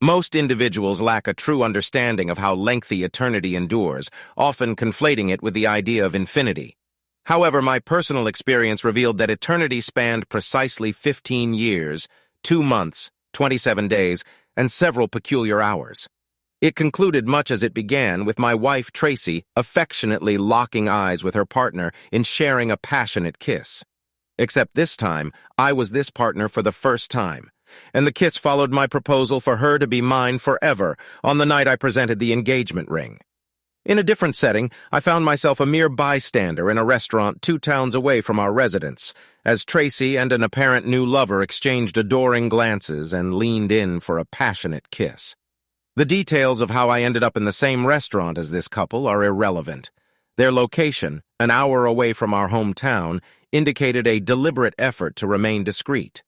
Most individuals lack a true understanding of how lengthy eternity endures, often conflating it with the idea of infinity. However, my personal experience revealed that eternity spanned precisely 15 years, 2 months, 27 days, and several peculiar hours. It concluded much as it began, with my wife Tracy affectionately locking eyes with her partner in sharing a passionate kiss. Except this time, I was this partner for the first time, and the kiss followed my proposal for her to be mine forever on the night I presented the engagement ring. In a different setting, I found myself a mere bystander in a restaurant 2 towns away from our residence, as Tracy and an apparent new lover exchanged adoring glances and leaned in for a passionate kiss. The details of how I ended up in the same restaurant as this couple are irrelevant. Their location, an hour away from our hometown, indicated a deliberate effort to remain discreet.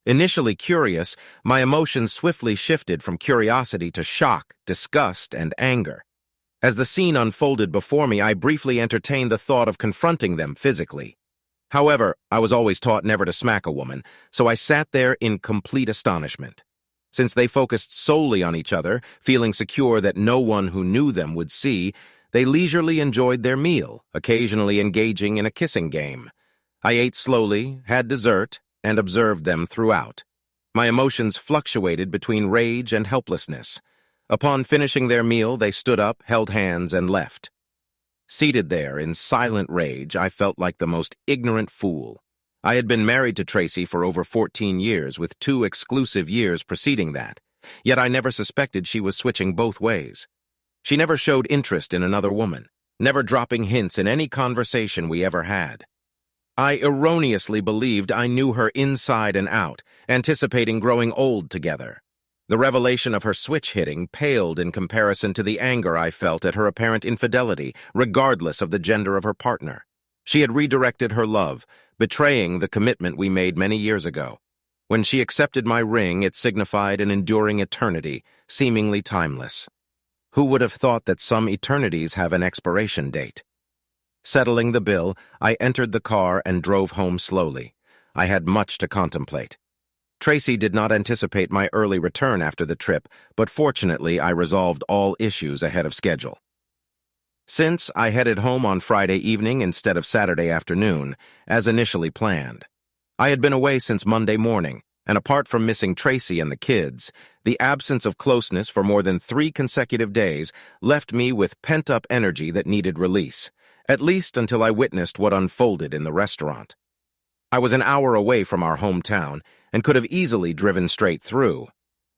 Initially curious, my emotions swiftly shifted from curiosity to shock, disgust, and anger. As the scene unfolded before me, I briefly entertained the thought of confronting them physically. However, I was always taught never to smack a woman, so I sat there in complete astonishment. Since they focused solely on each other, feeling secure that no one who knew them would see, they leisurely enjoyed their meal, occasionally engaging in a kissing game. I ate slowly, had dessert, and observed them throughout. My emotions fluctuated between rage and helplessness. Upon finishing their meal, they stood up, held hands, and left. Seated there in silent rage, I felt like the most ignorant fool. I had been married to Tracy for over 14 years, with 2 exclusive years preceding that, yet I never suspected she was switching both ways. She never showed interest in another woman, never dropping hints in any conversation we ever had. I erroneously believed I knew her inside and out, anticipating growing old together. The revelation of her switch hitting paled in comparison to the anger I felt at her apparent infidelity, regardless of the gender of her partner. She had redirected her love, betraying the commitment we made many years ago. When she accepted my ring, it signified an enduring eternity, seemingly timeless. Who would have thought that some eternities have an expiration date? Settling the bill, I entered the car and drove home slowly. I had much to contemplate. Tracy did not anticipate my early return after the trip, but fortunately I resolved all issues ahead of schedule. Since I headed home on Friday evening instead of Saturday afternoon, as initially planned. I had been away since Monday morning, and apart from missing Tracy and the kids, the absence of closeness for more than 3 consecutive days left me with pent-up energy that needed release, at least until I witnessed what unfolded in the restaurant. I was an hour away from our hometown and could have easily driven straight through.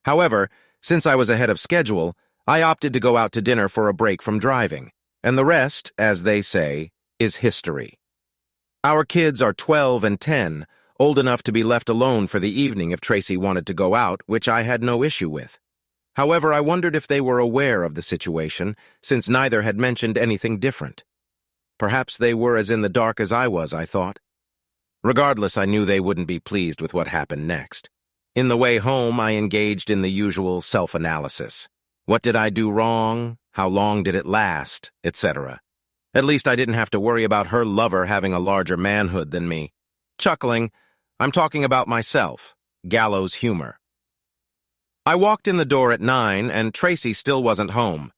However, since I was ahead of schedule, I opted to go out to dinner for a break from driving, and the rest, as they say, is history. Our kids are 12 and 10, old enough to be left alone for the evening if Tracy wanted to go out, which I had no issue with. However, I wondered if they were aware of the situation, since neither had mentioned anything different. Perhaps they were as in the dark as I was, I thought. Regardless, I knew they wouldn't be pleased with what happened next. In the way home, I engaged in the usual self-analysis. What did I do wrong? How long did it last? Etc. At least I didn't have to worry about her lover having a larger manhood than me. Chuckling, I'm talking about myself. Gallows humor. I walked in the door at 9, and Tracy still wasn't home.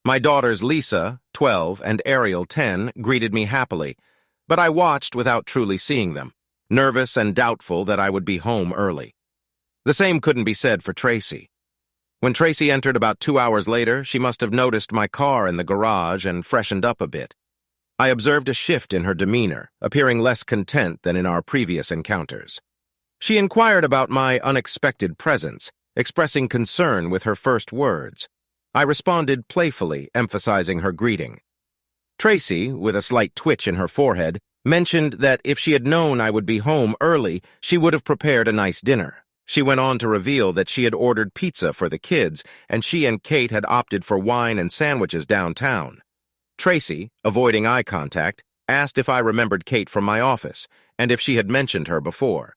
My daughters Lisa, 12, and Ariel, 10, greeted me happily, but I watched without truly seeing them, nervous and doubtful that I would be home early. The same couldn't be said for Tracy. When Tracy entered about 2 hours later, she must have noticed my car in the garage and freshened up a bit. I observed a shift in her demeanor, appearing less content than in our previous encounters. She inquired about my unexpected presence, expressing concern with her first words. I responded playfully, emphasizing her greeting. Tracy, with a slight twitch in her forehead, mentioned that if she had known I would be home early, she would have prepared a nice dinner. She went on to reveal that she had ordered pizza for the kids, and she and Kate had opted for wine and sandwiches downtown. Tracy, avoiding eye contact, asked if I remembered Kate from my office, and if she had mentioned her before.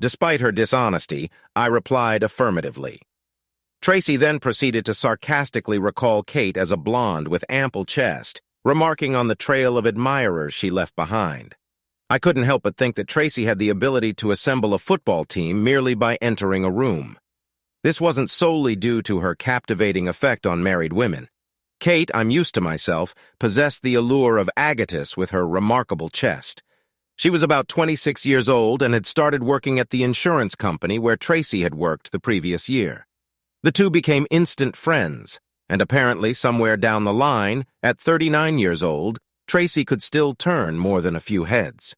Despite her dishonesty, I replied affirmatively. Tracy then proceeded to sarcastically recall Kate as a blonde with ample chest, remarking on the trail of admirers she left behind. I couldn't help but think that Tracy had the ability to assemble a football team merely by entering a room. This wasn't solely due to her captivating effect on married women. Kate, I'm used to myself, possessed the allure of Agatus with her remarkable chest. She was about 26 years old and had started working at the insurance company where Tracy had worked the previous year. The two became instant friends, and apparently somewhere down the line, at 39 years old, Tracy could still turn more than a few heads.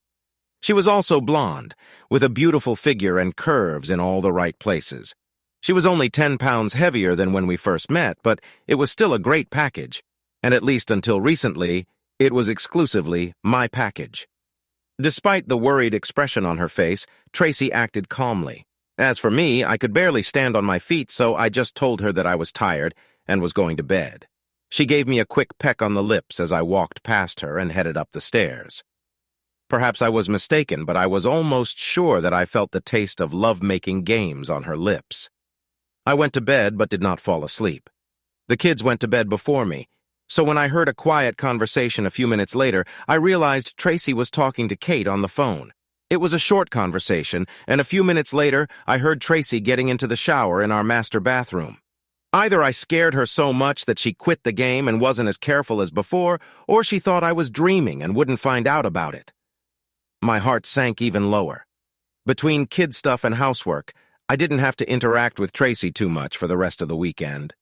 She was also blonde, with a beautiful figure and curves in all the right places. She was only 10 pounds heavier than when we first met, but it was still a great package, and at least until recently, it was exclusively my package. Despite the worried expression on her face, Tracy acted calmly. As for me, I could barely stand on my feet, so I just told her that I was tired and was going to bed. She gave me a quick peck on the lips as I walked past her and headed up the stairs. Perhaps I was mistaken, but I was almost sure that I felt the taste of love-making games on her lips. I went to bed but did not fall asleep. The kids went to bed before me, so when I heard a quiet conversation a few minutes later, I realized Tracy was talking to Kate on the phone. It was a short conversation, and a few minutes later, I heard Tracy getting into the shower in our master bathroom. Either I scared her so much that she quit the game and wasn't as careful as before, or she thought I was dreaming and wouldn't find out about it. My heart sank even lower. Between kid stuff and housework, I didn't have to interact with Tracy too much for the rest of the weekend.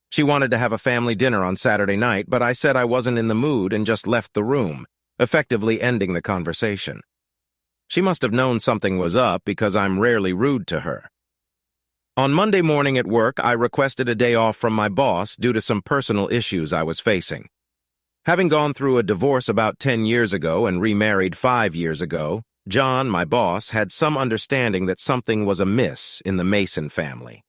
She wanted to have a family dinner on Saturday night, but I said I wasn't in the mood and just left the room, effectively ending the conversation. She must have known something was up because I'm rarely rude to her. On Monday morning at work, I requested a day off from my boss due to some personal issues I was facing. Having gone through a divorce about 10 years ago and remarried 5 years ago, John, my boss, had some understanding that something was amiss in the Mason family.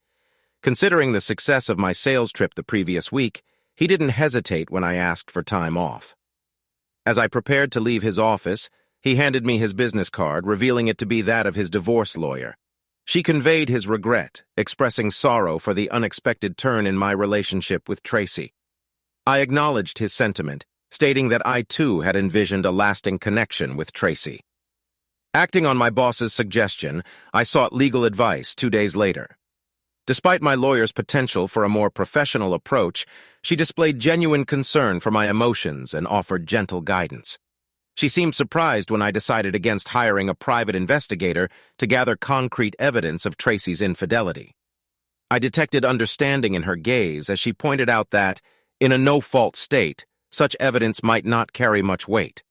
Considering the success of my sales trip the previous week, he didn't hesitate when I asked for time off. As I prepared to leave his office, he handed me his business card, revealing it to be that of his divorce lawyer. She conveyed his regret, expressing sorrow for the unexpected turn in my relationship with Tracy. I acknowledged his sentiment, stating that I too had envisioned a lasting connection with Tracy. Acting on my boss's suggestion, I sought legal advice 2 days later. Despite my lawyer's potential for a more professional approach, she displayed genuine concern for my emotions and offered gentle guidance. She seemed surprised when I decided against hiring a private investigator to gather concrete evidence of Tracy's infidelity. I detected understanding in her gaze as she pointed out that, in a no-fault state, such evidence might not carry much weight.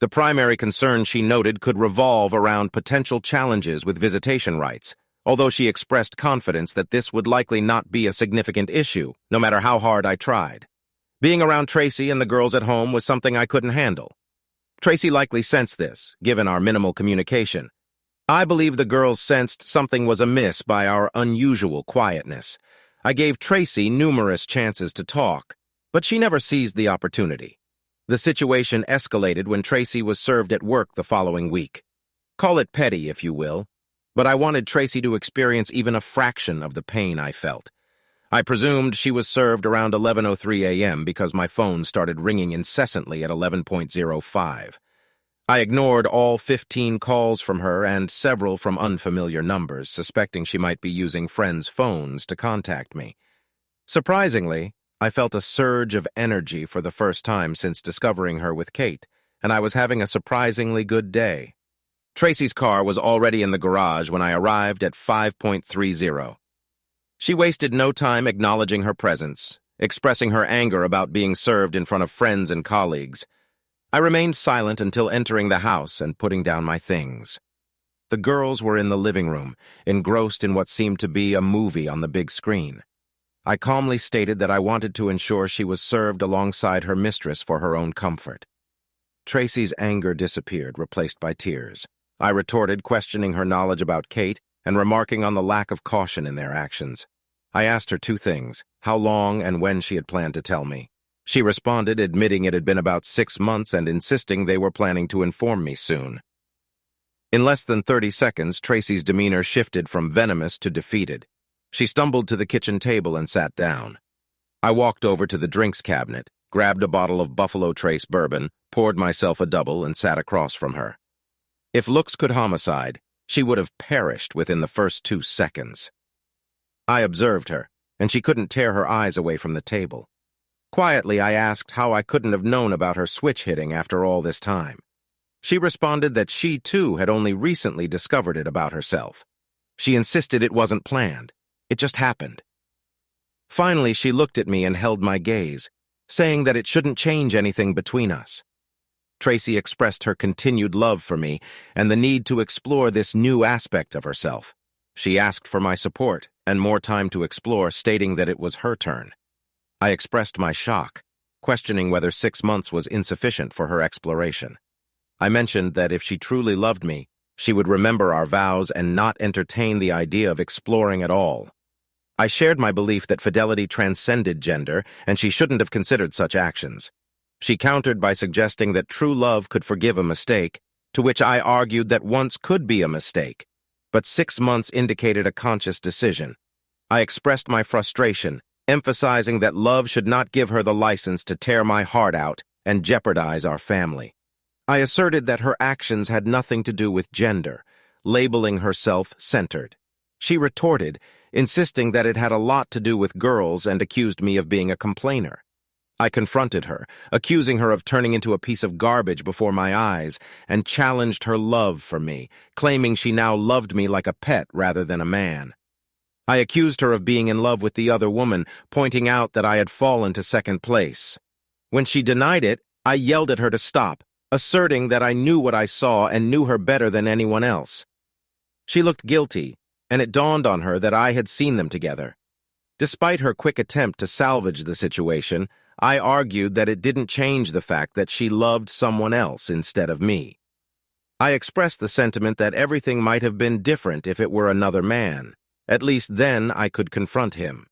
The primary concern she noted could revolve around potential challenges with visitation rights, although she expressed confidence that this would likely not be a significant issue, no matter how hard I tried. Being around Tracy and the girls at home was something I couldn't handle. Tracy likely sensed this, given our minimal communication. I believe the girls sensed something was amiss by our unusual quietness. I gave Tracy numerous chances to talk, but she never seized the opportunity. The situation escalated when Tracy was served at work the following week. Call it petty, if you will, but I wanted Tracy to experience even a fraction of the pain I felt. I presumed she was served around 11:03 a.m. because my phone started ringing incessantly at 11:05. I ignored all 15 calls from her and several from unfamiliar numbers, suspecting she might be using friends' phones to contact me. Surprisingly, I felt a surge of energy for the first time since discovering her with Kate, and I was having a surprisingly good day. Tracy's car was already in the garage when I arrived at 5:30. She wasted no time acknowledging her presence, expressing her anger about being served in front of friends and colleagues. I remained silent until entering the house and putting down my things. The girls were in the living room, engrossed in what seemed to be a movie on the big screen. I calmly stated that I wanted to ensure she was served alongside her mistress for her own comfort. Tracy's anger disappeared, replaced by tears. I retorted, questioning her knowledge about Kate and remarking on the lack of caution in their actions. I asked her 2 things, how long and when she had planned to tell me. She responded, admitting it had been about 6 months and insisting they were planning to inform me soon. In less than 30 seconds, Tracy's demeanor shifted from venomous to defeated. She stumbled to the kitchen table and sat down. I walked over to the drinks cabinet, grabbed a bottle of Buffalo Trace bourbon, poured myself a double, and sat across from her. If looks could homicide, she would have perished within the first 2 seconds. I observed her, and she couldn't tear her eyes away from the table. Quietly, I asked how I couldn't have known about her switch hitting after all this time. She responded that she, too, had only recently discovered it about herself. She insisted it wasn't planned. It just happened. Finally, she looked at me and held my gaze, saying that it shouldn't change anything between us. Tracy expressed her continued love for me and the need to explore this new aspect of herself. She asked for my support and more time to explore, stating that it was her turn. I expressed my shock, questioning whether 6 months was insufficient for her exploration. I mentioned that if she truly loved me, she would remember our vows and not entertain the idea of exploring at all. I shared my belief that fidelity transcended gender, and she shouldn't have considered such actions. She countered by suggesting that true love could forgive a mistake, to which I argued that once could be a mistake, but 6 months indicated a conscious decision. I expressed my frustration, emphasizing that love should not give her the license to tear my heart out and jeopardize our family. I asserted that her actions had nothing to do with gender, labeling herself centered. She retorted, insisting that it had a lot to do with girls, and accused me of being a complainer. I confronted her, accusing her of turning into a piece of garbage before my eyes, and challenged her love for me, claiming she now loved me like a pet rather than a man. I accused her of being in love with the other woman, pointing out that I had fallen to second place. When she denied it, I yelled at her to stop, asserting that I knew what I saw and knew her better than anyone else. She looked guilty, and it dawned on her that I had seen them together. Despite her quick attempt to salvage the situation, I argued that it didn't change the fact that she loved someone else instead of me. I expressed the sentiment that everything might have been different if it were another man. At least then I could confront him.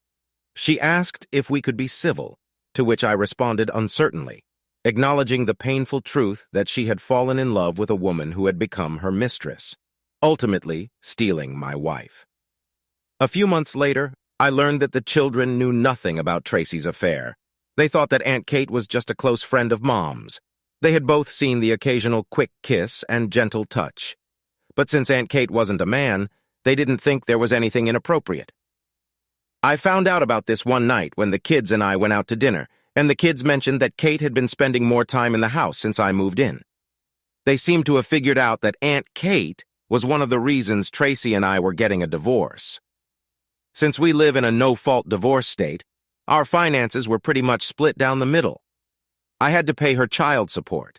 She asked if we could be civil, to which I responded uncertainly, acknowledging the painful truth that she had fallen in love with a woman who had become her mistress, ultimately stealing my wife. A few months later, I learned that the children knew nothing about Tracy's affair. They thought that Aunt Kate was just a close friend of Mom's. They had both seen the occasional quick kiss and gentle touch. But since Aunt Kate wasn't a man, they didn't think there was anything inappropriate. I found out about this one night when the kids and I went out to dinner, and the kids mentioned that Kate had been spending more time in the house since I moved in. They seemed to have figured out that Aunt Kate was one of the reasons Tracy and I were getting a divorce. Since we live in a no-fault divorce state, our finances were pretty much split down the middle. I had to pay her child support.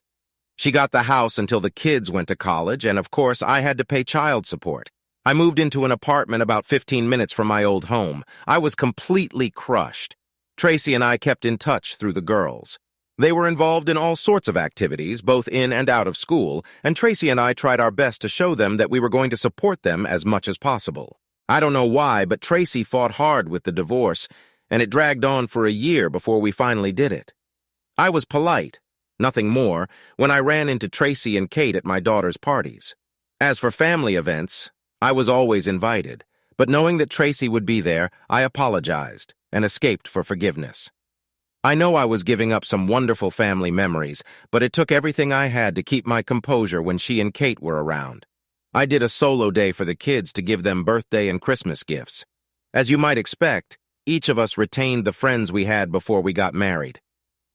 She got the house until the kids went to college, and of course I had to pay child support. I moved into an apartment about 15 minutes from my old home. I was completely crushed. Tracy and I kept in touch through the girls. They were involved in all sorts of activities, both in and out of school, and Tracy and I tried our best to show them that we were going to support them as much as possible. I don't know why, but Tracy fought hard with the divorce, and it dragged on for a year before we finally did it. I was polite, nothing more, when I ran into Tracy and Kate at my daughter's parties. As for family events, I was always invited, but knowing that Tracy would be there, I apologized and escaped for forgiveness. I know I was giving up some wonderful family memories, but it took everything I had to keep my composure when she and Kate were around. I did a solo day for the kids to give them birthday and Christmas gifts. As you might expect, each of us retained the friends we had before we got married.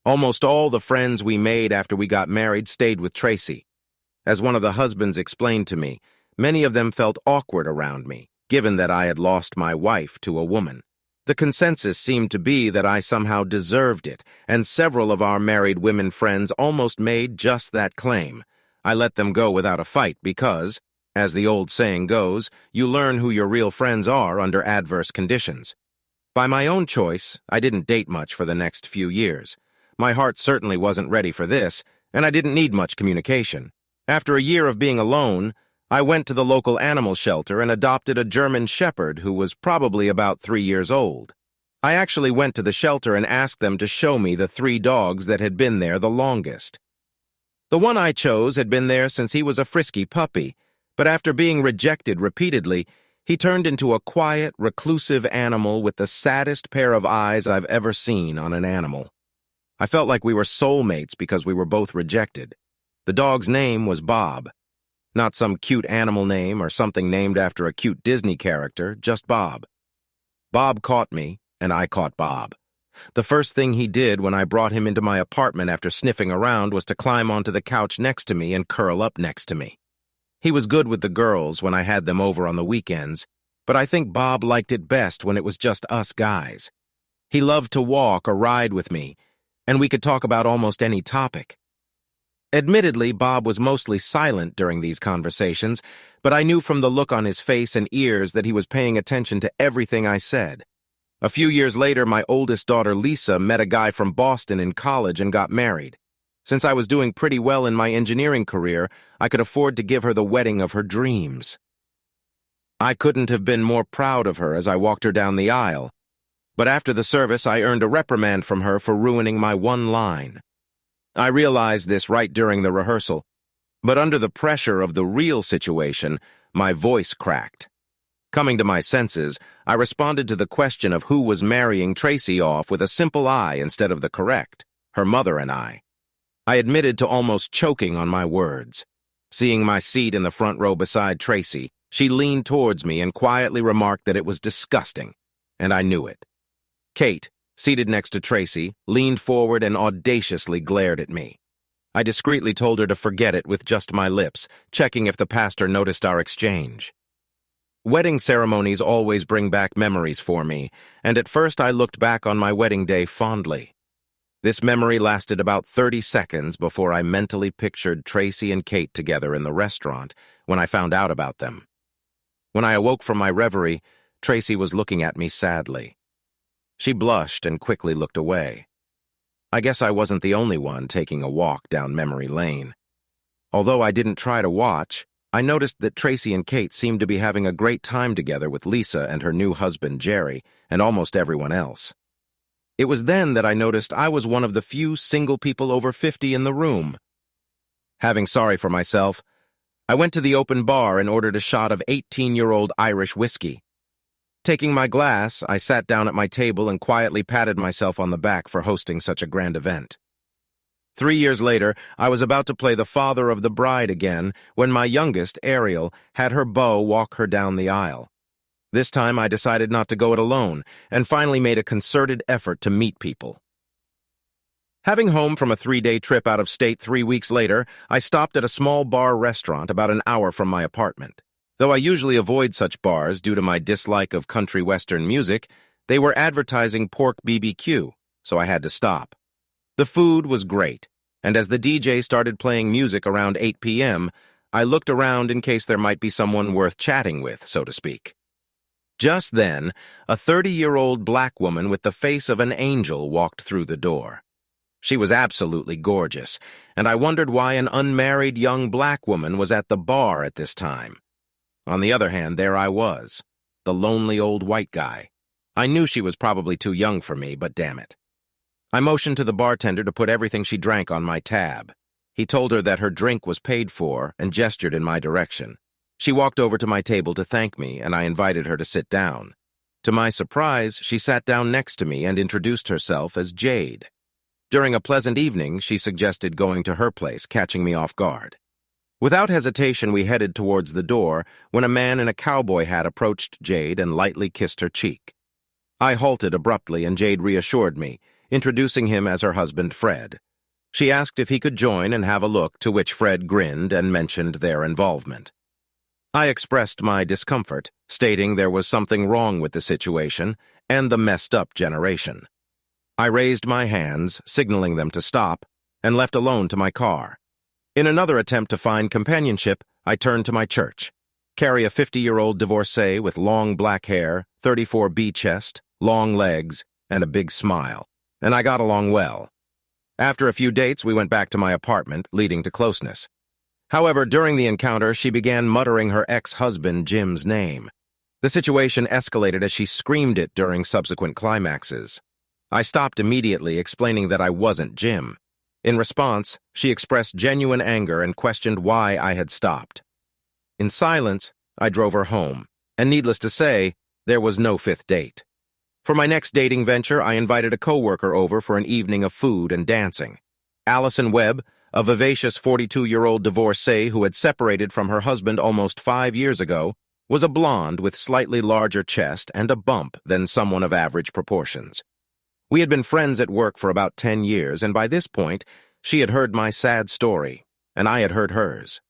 Almost all the friends we made after we got married stayed with Tracy. As one of the husbands explained to me, many of them felt awkward around me, given that I had lost my wife to a woman. The consensus seemed to be that I somehow deserved it, and several of our married women friends almost made just that claim. I let them go without a fight because, as the old saying goes, you learn who your real friends are under adverse conditions. By my own choice, I didn't date much for the next few years. My heart certainly wasn't ready for this, and I didn't need much communication. After a year of being alone, I went to the local animal shelter and adopted a German Shepherd who was probably about 3 years old. I actually went to the shelter and asked them to show me the 3 dogs that had been there the longest. The one I chose had been there since he was a frisky puppy, but after being rejected repeatedly, he turned into a quiet, reclusive animal with the saddest pair of eyes I've ever seen on an animal. I felt like we were soulmates because we were both rejected. The dog's name was Bob. Not some cute animal name or something named after a cute Disney character, just Bob. Bob caught me, and I caught Bob. The first thing he did when I brought him into my apartment after sniffing around was to climb onto the couch next to me and curl up next to me. He was good with the girls when I had them over on the weekends, but I think Bob liked it best when it was just us guys. He loved to walk or ride with me, and we could talk about almost any topic. Admittedly, Bob was mostly silent during these conversations, but I knew from the look on his face and ears that he was paying attention to everything I said. A few years later, my oldest daughter, Lisa, met a guy from Boston in college and got married. Since I was doing pretty well in my engineering career, I could afford to give her the wedding of her dreams. I couldn't have been more proud of her as I walked her down the aisle, but after the service, I earned a reprimand from her for ruining my one line. I realized this right during the rehearsal, but under the pressure of the real situation, my voice cracked. Coming to my senses, I responded to the question of who was marrying Tracy off with a simple I instead of the correct, her mother and I. I admitted to almost choking on my words. Seeing my seat in the front row beside Tracy, she leaned towards me and quietly remarked that it was disgusting, and I knew it. Kate, seated next to Tracy, leaned forward and audaciously glared at me. I discreetly told her to forget it with just my lips, checking if the pastor noticed our exchange. Wedding ceremonies always bring back memories for me, and at first I looked back on my wedding day fondly. This memory lasted about 30 seconds before I mentally pictured Tracy and Kate together in the restaurant when I found out about them. When I awoke from my reverie, Tracy was looking at me sadly. She blushed and quickly looked away. I guess I wasn't the only one taking a walk down memory lane. Although I didn't try to watch, I noticed that Tracy and Kate seemed to be having a great time together with Lisa and her new husband, Jerry, and almost everyone else. It was then that I noticed I was one of the few single people over 50 in the room. Having sorry for myself, I went to the open bar and ordered a shot of 18-year-old Irish whiskey. Taking my glass, I sat down at my table and quietly patted myself on the back for hosting such a grand event. 3 years later, I was about to play the father of the bride again when my youngest, Ariel, had her beau walk her down the aisle. This time I decided not to go it alone and finally made a concerted effort to meet people. Having home from a 3-day trip out of state 3 weeks later, I stopped at a small bar restaurant about an hour from my apartment. Though I usually avoid such bars due to my dislike of country western music, they were advertising pork BBQ, so I had to stop. The food was great, and as the DJ started playing music around 8 p.m., I looked around in case there might be someone worth chatting with, so to speak. Just then, a 30-year-old black woman with the face of an angel walked through the door. She was absolutely gorgeous, and I wondered why an unmarried young black woman was at the bar at this time. On the other hand, there I was, the lonely old white guy. I knew she was probably too young for me, but damn it. I motioned to the bartender to put everything she drank on my tab. He told her that her drink was paid for and gestured in my direction. She walked over to my table to thank me, and I invited her to sit down. To my surprise, she sat down next to me and introduced herself as Jade. During a pleasant evening, she suggested going to her place, catching me off guard. Without hesitation, we headed towards the door when a man in a cowboy hat approached Jade and lightly kissed her cheek. I halted abruptly, and Jade reassured me, introducing him as her husband, Fred. She asked if he could join and have a look, to which Fred grinned and mentioned their involvement. I expressed my discomfort, stating there was something wrong with the situation and the messed-up generation. I raised my hands, signaling them to stop, and left alone to my car. In another attempt to find companionship, I turned to my church. Carrie, a 50-year-old divorcee with long black hair, 34B chest, long legs, and a big smile, and I got along well. After a few dates, we went back to my apartment, leading to closeness. However, during the encounter, she began muttering her ex-husband Jim's name. The situation escalated as she screamed it during subsequent climaxes. I stopped immediately, explaining that I wasn't Jim. In response, she expressed genuine anger and questioned why I had stopped. In silence, I drove her home, and needless to say, there was no fifth date. For my next dating venture, I invited a coworker over for an evening of food and dancing. Allison Webb, a vivacious 42-year-old divorcee who had separated from her husband almost 5 years ago, was a blonde with slightly larger chest and a bump than someone of average proportions. We had been friends at work for about 10 years, and by this point, she had heard my sad story, and I had heard hers.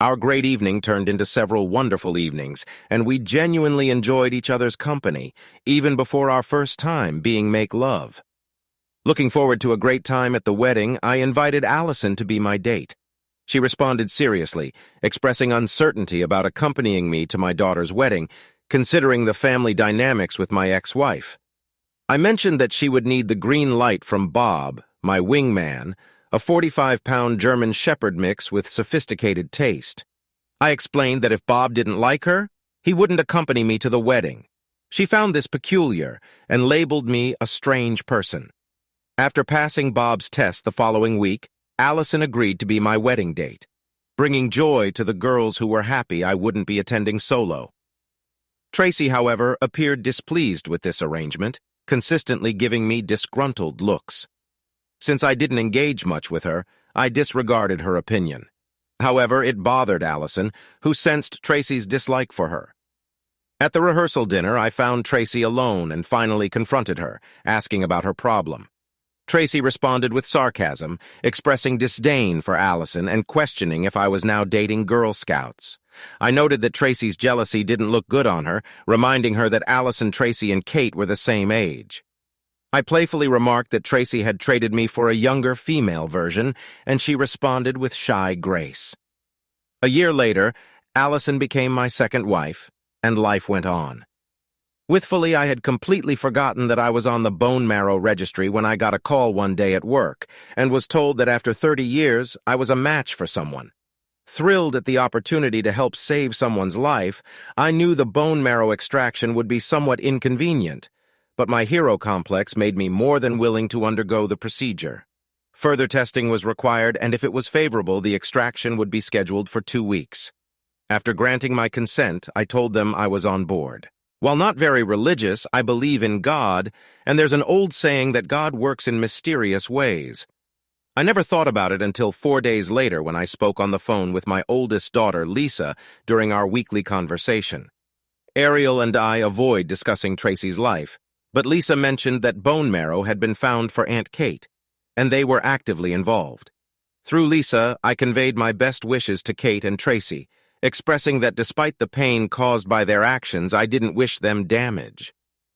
Our great evening turned into several wonderful evenings, and we genuinely enjoyed each other's company, even before our first time being make love. Looking forward to a great time at the wedding, I invited Allison to be my date. She responded seriously, expressing uncertainty about accompanying me to my daughter's wedding, considering the family dynamics with my ex-wife. I mentioned that she would need the green light from Bob, my wingman, a 45-pound German Shepherd mix with sophisticated taste. I explained that if Bob didn't like her, he wouldn't accompany me to the wedding. She found this peculiar and labeled me a strange person. After passing Bob's test the following week, Allison agreed to be my wedding date, bringing joy to the girls who were happy I wouldn't be attending solo. Tracy, however, appeared displeased with this arrangement, consistently giving me disgruntled looks. Since I didn't engage much with her, I disregarded her opinion. However, it bothered Allison, who sensed Tracy's dislike for her. At the rehearsal dinner, I found Tracy alone and finally confronted her, asking about her problem. Tracy responded with sarcasm, expressing disdain for Allison and questioning if I was now dating Girl Scouts. I noted that Tracy's jealousy didn't look good on her, reminding her that Allison, Tracy, and Kate were the same age. I playfully remarked that Tracy had traded me for a younger female version, and she responded with shy grace. A year later, Allison became my second wife, and life went on. Withfully, I had completely forgotten that I was on the bone marrow registry when I got a call one day at work and was told that after 30 years, I was a match for someone. Thrilled at the opportunity to help save someone's life, I knew the bone marrow extraction would be somewhat inconvenient, but my hero complex made me more than willing to undergo the procedure. Further testing was required, and if it was favorable, the extraction would be scheduled for 2 weeks. After granting my consent, I told them I was on board. While not very religious, I believe in God, and there's an old saying that God works in mysterious ways. I never thought about it until 4 days later when I spoke on the phone with my oldest daughter, Lisa, during our weekly conversation. Ariel and I avoid discussing Tracy's life, but Lisa mentioned that bone marrow had been found for Aunt Kate, and they were actively involved. Through Lisa, I conveyed my best wishes to Kate and Tracy, expressing that despite the pain caused by their actions, I didn't wish them damage.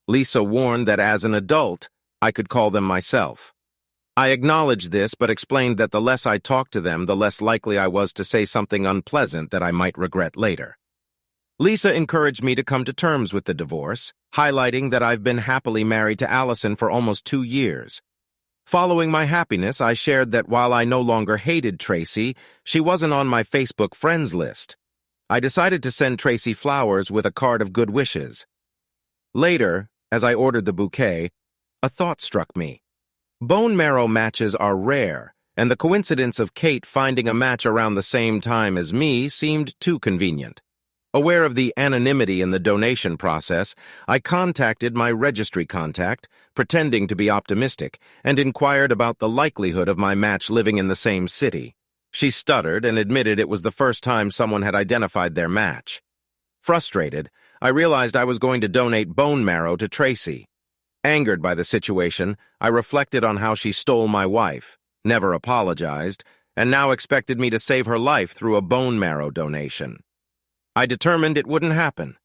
Lisa warned that as an adult, I could call them myself. I acknowledged this, but explained that the less I talked to them, the less likely I was to say something unpleasant that I might regret later. Lisa encouraged me to come to terms with the divorce, highlighting that I've been happily married to Allison for almost 2 years. Following my happiness, I shared that while I no longer hated Tracy, she wasn't on my Facebook friends list. I decided to send Tracy flowers with a card of good wishes. Later, as I ordered the bouquet, a thought struck me. Bone marrow matches are rare, and the coincidence of Kate finding a match around the same time as me seemed too convenient. Aware of the anonymity in the donation process, I contacted my registry contact, pretending to be optimistic, and inquired about the likelihood of my match living in the same city. She stuttered and admitted it was the first time someone had identified their match. Frustrated, I realized I was going to donate bone marrow to Tracy. Angered by the situation, I reflected on how she stole my wife, never apologized, and now expected me to save her life through a bone marrow donation. I determined it wouldn't happen.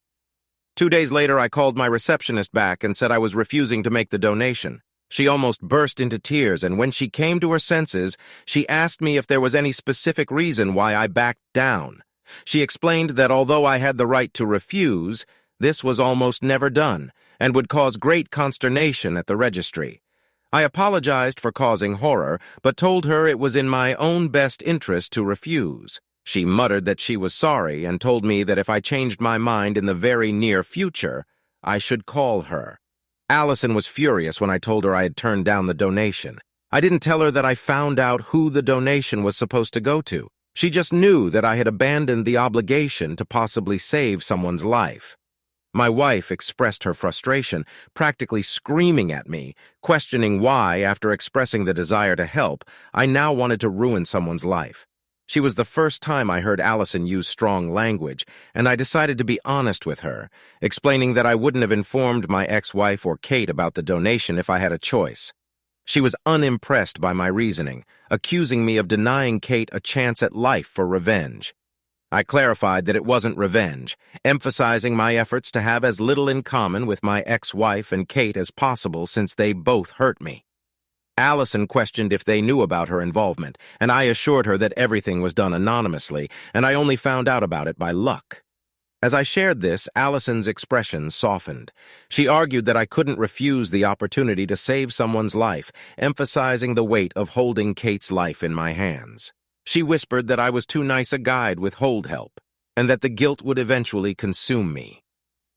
2 days later, I called my receptionist back and said I was refusing to make the donation. She almost burst into tears, and when she came to her senses, she asked me if there was any specific reason why I backed down. She explained that although I had the right to refuse, this was almost never done, and would cause great consternation at the registry. I apologized for causing horror, but told her it was in my own best interest to refuse. She muttered that she was sorry and told me that if I changed my mind in the very near future, I should call her. Allison was furious when I told her I had turned down the donation. I didn't tell her that I found out who the donation was supposed to go to. She just knew that I had abandoned the obligation to possibly save someone's life. My wife expressed her frustration, practically screaming at me, questioning why, after expressing the desire to help, I now wanted to ruin someone's life. She was the first time I heard Allison use strong language, and I decided to be honest with her, explaining that I wouldn't have informed my ex-wife or Kate about the donation if I had a choice. She was unimpressed by my reasoning, accusing me of denying Kate a chance at life for revenge. I clarified that it wasn't revenge, emphasizing my efforts to have as little in common with my ex-wife and Kate as possible since they both hurt me. Allison questioned if they knew about her involvement, and I assured her that everything was done anonymously, and I only found out about it by luck. As I shared this, Allison's expression softened. She argued that I couldn't refuse the opportunity to save someone's life, emphasizing the weight of holding Kate's life in my hands. She whispered that I was too nice a guy to withhold help, and that the guilt would eventually consume me.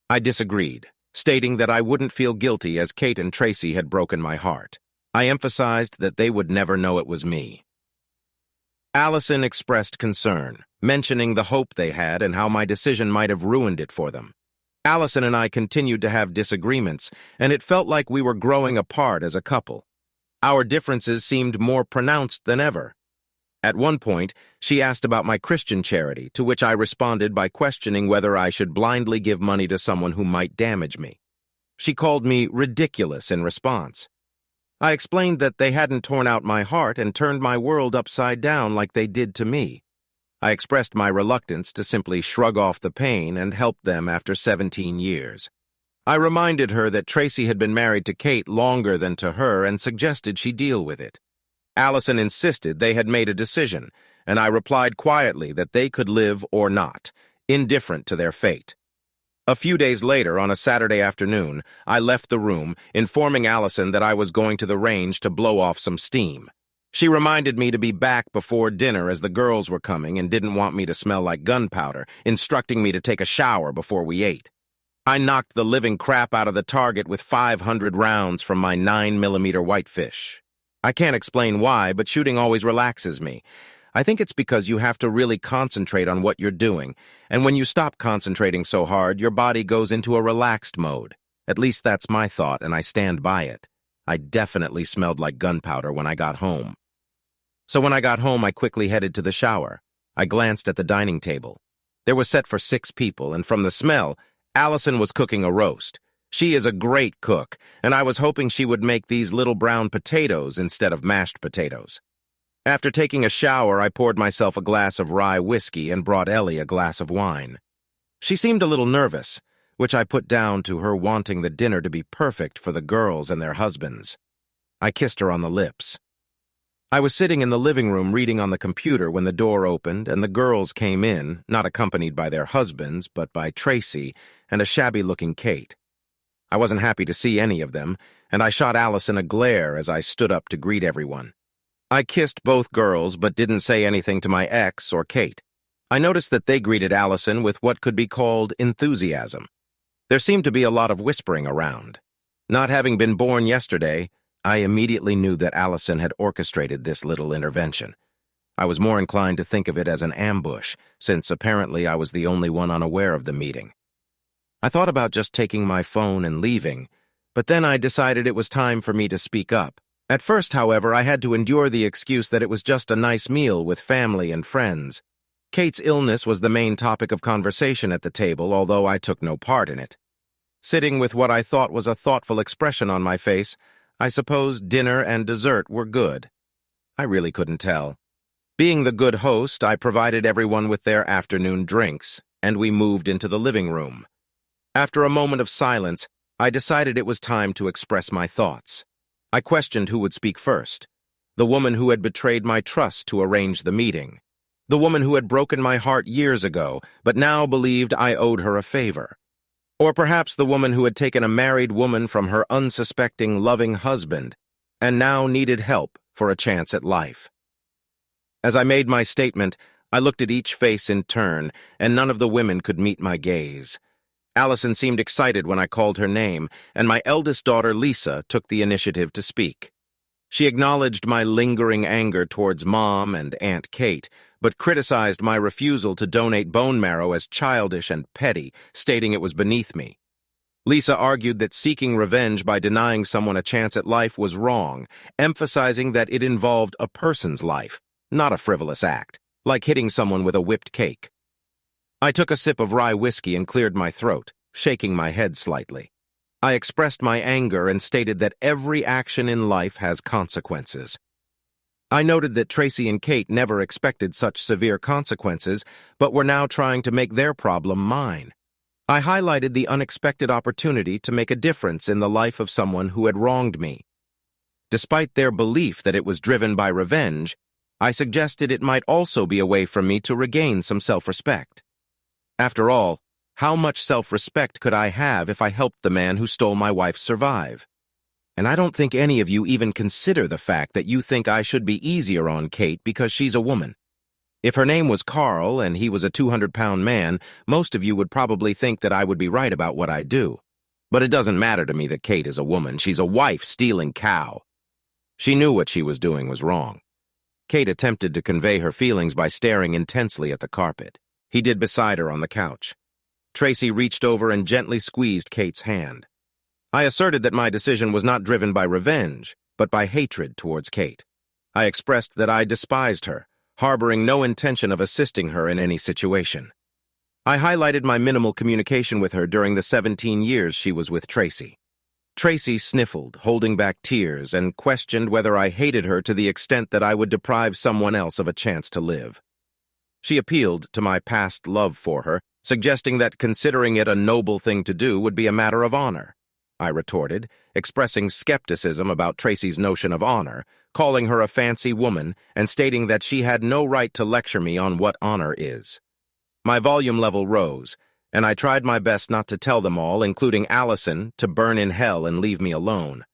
I disagreed, stating that I wouldn't feel guilty as Kate and Tracy had broken my heart. I emphasized that they would never know it was me. Allison expressed concern, mentioning the hope they had and how my decision might have ruined it for them. Allison and I continued to have disagreements, and it felt like we were growing apart as a couple. Our differences seemed more pronounced than ever. At one point, she asked about my Christian charity, to which I responded by questioning whether I should blindly give money to someone who might damage me. She called me ridiculous in response. I explained that they hadn't torn out my heart and turned my world upside down like they did to me. I expressed my reluctance to simply shrug off the pain and help them after 17 years. I reminded her that Tracy had been married to Kate longer than to her and suggested she deal with it. Allison insisted they had made a decision, and I replied quietly that they could live or not, indifferent to their fate. A few days later, on a Saturday afternoon, I left the room, informing Allison that I was going to the range to blow off some steam. She reminded me to be back before dinner as the girls were coming and didn't want me to smell like gunpowder, instructing me to take a shower before we ate. I knocked the living crap out of the target with 500 rounds from my 9mm whitefish. I can't explain why, but shooting always relaxes me. I think it's because you have to really concentrate on what you're doing, and when you stop concentrating so hard, your body goes into a relaxed mode. At least that's my thought, and I stand by it. I definitely smelled like gunpowder when I got home. So when I got home, I quickly headed to the shower. I glanced at the dining table. There was set for 6 people, and from the smell, Allison was cooking a roast. She is a great cook, and I was hoping she would make these little brown potatoes instead of mashed potatoes. After taking a shower, I poured myself a glass of rye whiskey and brought Ellie a glass of wine. She seemed a little nervous, which I put down to her wanting the dinner to be perfect for the girls and their husbands. I kissed her on the lips. I was sitting in the living room reading on the computer when the door opened and the girls came in, not accompanied by their husbands, but by Tracy and a shabby-looking Kate. I wasn't happy to see any of them, and I shot Allison a glare as I stood up to greet everyone. I kissed both girls but didn't say anything to my ex or Kate. I noticed that they greeted Allison with what could be called enthusiasm. There seemed to be a lot of whispering around. Not having been born yesterday, I immediately knew that Allison had orchestrated this little intervention. I was more inclined to think of it as an ambush, since apparently I was the only one unaware of the meeting. I thought about just taking my phone and leaving, but then I decided it was time for me to speak up. At first, however, I had to endure the excuse that it was just a nice meal with family and friends. Kate's illness was the main topic of conversation at the table, although I took no part in it. Sitting with what I thought was a thoughtful expression on my face, I suppose dinner and dessert were good. I really couldn't tell. Being the good host, I provided everyone with their afternoon drinks, and we moved into the living room. After a moment of silence, I decided it was time to express my thoughts. I questioned who would speak first. The woman who had betrayed my trust to arrange the meeting. The woman who had broken my heart years ago, but now believed I owed her a favor. Or perhaps the woman who had taken a married woman from her unsuspecting, loving husband, and now needed help for a chance at life. As I made my statement, I looked at each face in turn, and none of the women could meet my gaze. Allison seemed excited when I called her name, and my eldest daughter, Lisa, took the initiative to speak. She acknowledged my lingering anger towards Mom and Aunt Kate, but criticized my refusal to donate bone marrow as childish and petty, stating it was beneath me. Lisa argued that seeking revenge by denying someone a chance at life was wrong, emphasizing that it involved a person's life, not a frivolous act. like hitting someone with a whipped cake. I took a sip of rye whiskey and cleared my throat, shaking my head slightly. I expressed my anger and stated that every action in life has consequences. I noted that Tracy and Kate never expected such severe consequences, but were now trying to make their problem mine. I highlighted the unexpected opportunity to make a difference in the life of someone who had wronged me. Despite their belief that it was driven by revenge, I suggested it might also be a way for me to regain some self-respect. After all, how much self-respect could I have if I helped the man who stole my wife survive? And I don't think any of you even consider the fact that you think I should be easier on Kate because she's a woman. If her name was Carl and he was a 200-pound man, most of you would probably think that I would be right about what I do. But it doesn't matter to me that Kate is a woman. She's a wife-stealing cow. She knew what she was doing was wrong. Kate attempted to convey her feelings by staring intensely at the carpet. He did beside her on the couch. Tracy reached over and gently squeezed Kate's hand. I asserted that my decision was not driven by revenge, but by hatred towards Kate. I expressed that I despised her, harboring no intention of assisting her in any situation. I highlighted my minimal communication with her during the 17 years she was with Tracy. Tracy sniffled, holding back tears, and questioned whether I hated her to the extent that I would deprive someone else of a chance to live. She appealed to my past love for her, suggesting that considering it a noble thing to do would be a matter of honor. I retorted, expressing skepticism about Tracy's notion of honor, calling her a fancy woman, and stating that she had no right to lecture me on what honor is. My volume level rose, and I tried my best not to tell them all, including Allison, to burn in hell and leave me alone.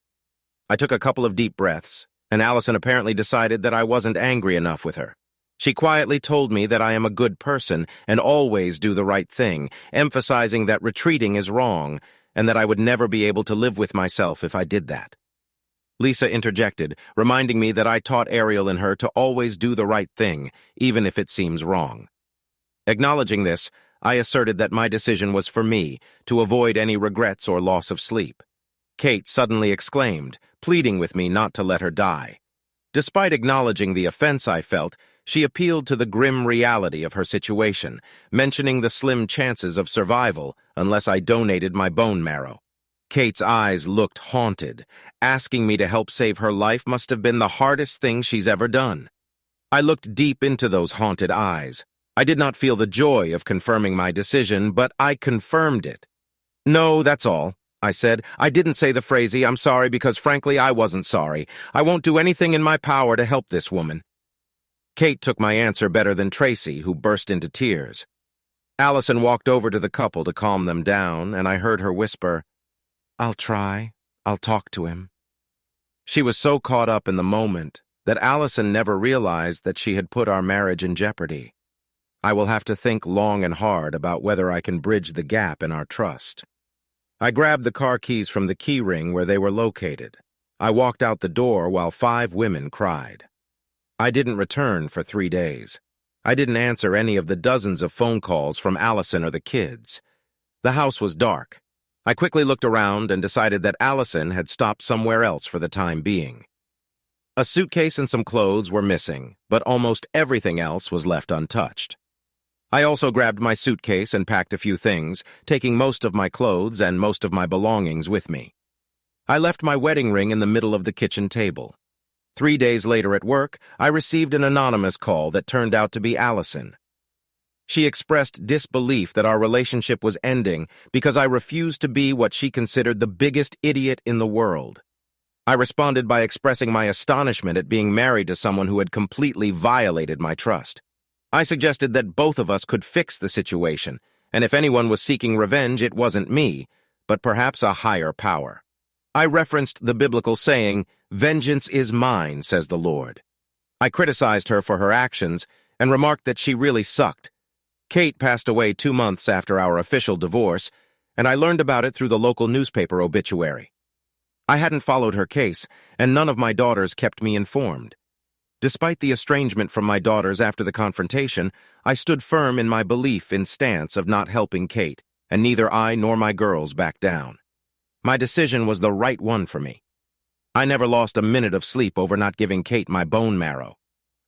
I took a couple of deep breaths, and Allison apparently decided that I wasn't angry enough with her. She quietly told me that I am a good person and always do the right thing, emphasizing that retreating is wrong, and that I would never be able to live with myself if I did that. Lisa interjected, reminding me that I taught Ariel and her to always do the right thing, even if it seems wrong. Acknowledging this, I asserted that my decision was for me, to avoid any regrets or loss of sleep. Kate suddenly exclaimed, pleading with me not to let her die. Despite acknowledging the offense I felt, she appealed to the grim reality of her situation, mentioning the slim chances of survival unless I donated my bone marrow. Kate's eyes looked haunted. Asking me to help save her life must have been the hardest thing she's ever done. I looked deep into those haunted eyes. I did not feel the joy of confirming my decision, but I confirmed it. "No, that's all," I said. "I didn't say the phrasey. I'm sorry because, frankly, I wasn't sorry. I won't do anything in my power to help this woman." Kate took my answer better than Tracy, who burst into tears. Allison walked over to the couple to calm them down, and I heard her whisper, "I'll try. I'll talk to him." She was so caught up in the moment that Allison never realized that she had put our marriage in jeopardy. I will have to think long and hard about whether I can bridge the gap in our trust. I grabbed the car keys from the key ring where they were located. I walked out the door while 5 women cried. I didn't return for 3 days. I didn't answer any of the dozens of phone calls from Allison or the kids. The house was dark. I quickly looked around and decided that Allison had stopped somewhere else for the time being. A suitcase and some clothes were missing, but almost everything else was left untouched. I also grabbed my suitcase and packed a few things, taking most of my clothes and most of my belongings with me. I left my wedding ring in the middle of the kitchen table. 3 days later at work, I received an anonymous call that turned out to be Allison. She expressed disbelief that our relationship was ending because I refused to be what she considered the biggest idiot in the world. I responded by expressing my astonishment at being married to someone who had completely violated my trust. I suggested that both of us could fix the situation, and if anyone was seeking revenge, it wasn't me, but perhaps a higher power. I referenced the biblical saying, "Vengeance is mine, says the Lord." I criticized her for her actions and remarked that she really sucked. Kate passed away 2 months after our official divorce, and I learned about it through the local newspaper obituary. I hadn't followed her case, and none of my daughters kept me informed. Despite the estrangement from my daughters after the confrontation, I stood firm in my belief in stance of not helping Kate, and neither I nor my girls backed down. My decision was the right one for me. I never lost a minute of sleep over not giving Kate my bone marrow.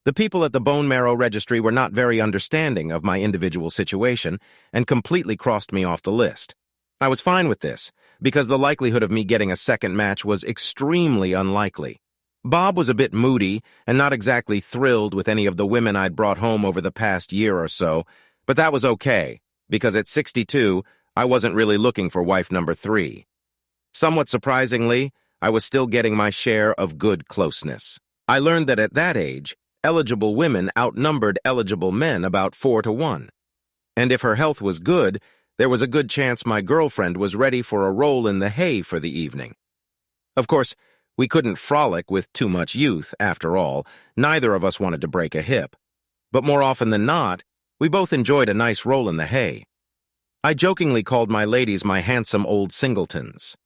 The people at the bone marrow registry were not very understanding of my individual situation and completely crossed me off the list. I was fine with this, because the likelihood of me getting a second match was extremely unlikely. Bob was a bit moody and not exactly thrilled with any of the women I'd brought home over the past year or so, but that was okay, because at 62, I wasn't really looking for wife number 3. Somewhat surprisingly, I was still getting my share of good closeness. I learned that at that age, eligible women outnumbered eligible men about 4 to 1. And if her health was good, there was a good chance my girlfriend was ready for a roll in the hay for the evening. Of course, we couldn't frolic with too much youth, after all. Neither of us wanted to break a hip. But more often than not, we both enjoyed a nice roll in the hay. I jokingly called my ladies my handsome old singletons.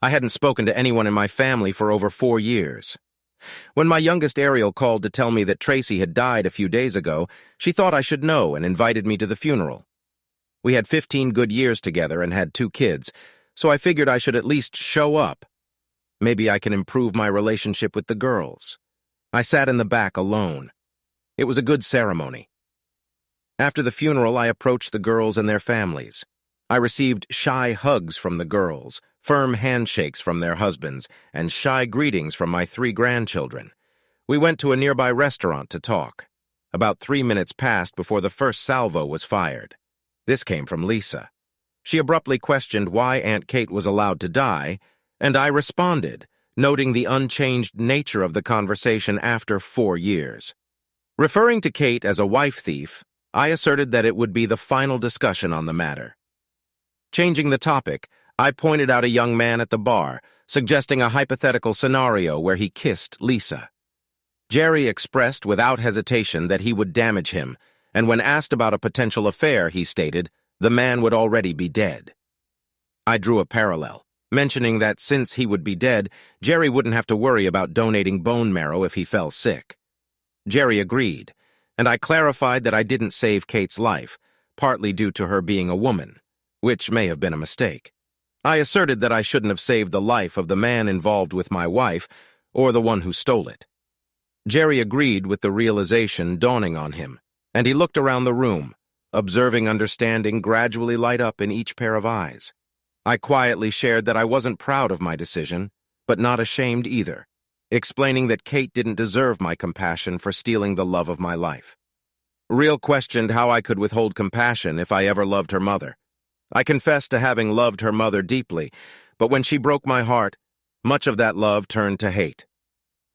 I hadn't spoken to anyone in my family for over 4 years. When my youngest Ariel called to tell me that Tracy had died a few days ago, she thought I should know and invited me to the funeral. We had 15 good years together and had 2 kids, so I figured I should at least show up. Maybe I can improve my relationship with the girls. I sat in the back alone. It was a good ceremony. After the funeral, I approached the girls and their families. I received shy hugs from the girls, firm handshakes from their husbands, and shy greetings from my 3 grandchildren. We went to a nearby restaurant to talk. About 3 minutes passed before the first salvo was fired. This came from Lisa. She abruptly questioned why Aunt Kate was allowed to die, and I responded, noting the unchanged nature of the conversation after 4 years. Referring to Kate as a wife thief, I asserted that it would be the final discussion on the matter. Changing the topic, I pointed out a young man at the bar, suggesting a hypothetical scenario where he kissed Lisa. Jerry expressed without hesitation that he would damage him, and when asked about a potential affair, he stated, the man would already be dead. I drew a parallel, mentioning that since he would be dead, Jerry wouldn't have to worry about donating bone marrow if he fell sick. Jerry agreed, and I clarified that I didn't save Kate's life, partly due to her being a woman, which may have been a mistake. I asserted that I shouldn't have saved the life of the man involved with my wife, or the one who stole it. Jerry agreed with the realization dawning on him, and he looked around the room, observing understanding gradually light up in each pair of eyes. I quietly shared that I wasn't proud of my decision, but not ashamed either, explaining that Kate didn't deserve my compassion for stealing the love of my life. Real questioned how I could withhold compassion if I ever loved her mother. I confessed to having loved her mother deeply, but when she broke my heart, much of that love turned to hate.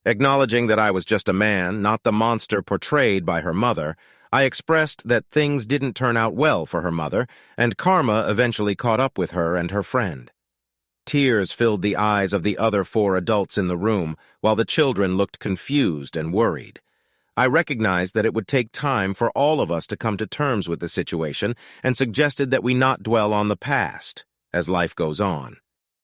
Acknowledging that I was just a man, not the monster portrayed by her mother, I expressed that things didn't turn out well for her mother, and karma eventually caught up with her and her friend. Tears filled the eyes of the other 4 adults in the room, while the children looked confused and worried. I recognized that it would take time for all of us to come to terms with the situation and suggested that we not dwell on the past as life goes on.